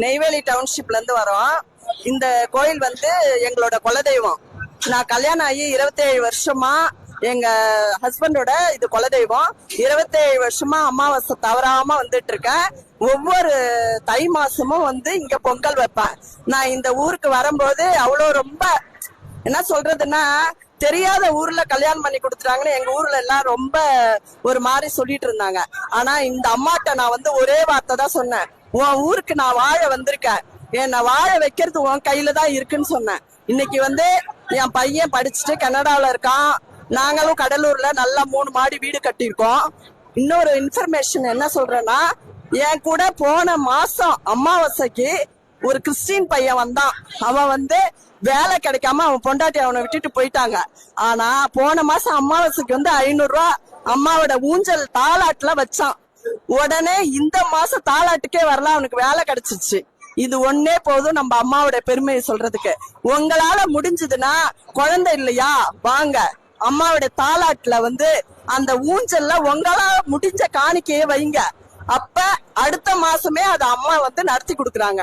நெய்வேலி டவுன்ஷிப்ல இருந்து வரோம். இந்த கோயில் வந்து எங்களோட குலதெய்வம். நான் கல்யாணம் ஆகி 27 வருஷமா எங்க ஹஸ்பண்டோட இது குலதெய்வம். 27 வருஷமா அமாவாசை தவறாம வந்துட்டு இருக்கேன். ஒவ்வொரு தை மாசமும் வந்து இங்க பொங்கல் வைப்பேன். நான் இந்த ஊருக்கு வரும்போது அவ்வளோ ரொம்ப என்ன சொல்றதுன்னா, தெரியாத ஊர்ல கல்யாணம் பண்ணி கொடுத்துட்டாங்கன்னு எங்க ஊர்ல எல்லாம் ரொம்ப ஒரு மாதிரி சொல்லிட்டு இருந்தாங்க. ஆனா இந்த அம்மாட்ட நான் வந்து ஒரே வார்த்தை தான் சொன்னேன், உன் ஊருக்கு நான் வாழ வந்திருக்கேன், என்னை வாழ வைக்கிறது உன் கையில தான் இருக்குன்னு சொன்னேன். இன்னைக்கு வந்து என் பையன் படிச்சுட்டு கனடால இருக்கான். நாங்களும் கடலூர்ல நல்லா 3 மாடி வீடு கட்டியிருக்கோம். இன்னொரு இன்ஃபர்மேஷன் என்ன சொல்றேன்னா, என் கூட போன மாசம் அமாவாசைக்கு ஒரு கிறிஸ்டின் பையன் வந்தான். அவன் வந்து வேலை கிடைக்காம அவன் பொண்டாட்டி அவனை விட்டுட்டு போயிட்டாங்க. ஆனா போன மாசம் அமாவாசைக்கு வந்து 500 ரூபாய் அம்மாவோட ஊஞ்சல் தாலாட்டுல வச்சான். உடனே இந்த மாசம் தாலாட்டுக்கே வரல, அவனுக்கு வேலை கிடைச்சிருச்சு. இது ஒன்னே போதும் நம்ம அம்மாவோட பெருமையை சொல்றதுக்கு. உங்களால முடிஞ்சதுன்னா, குழந்தை இல்லையா, வாங்க அம்மாவோட தாலாட்டுல வந்து அந்த ஊஞ்சல்ல உங்களால முடிஞ்ச காணிக்கையே வைங்க. அப்ப அடுத்த மாசமே அதை அம்மா வந்து நடத்தி கொடுக்குறாங்க.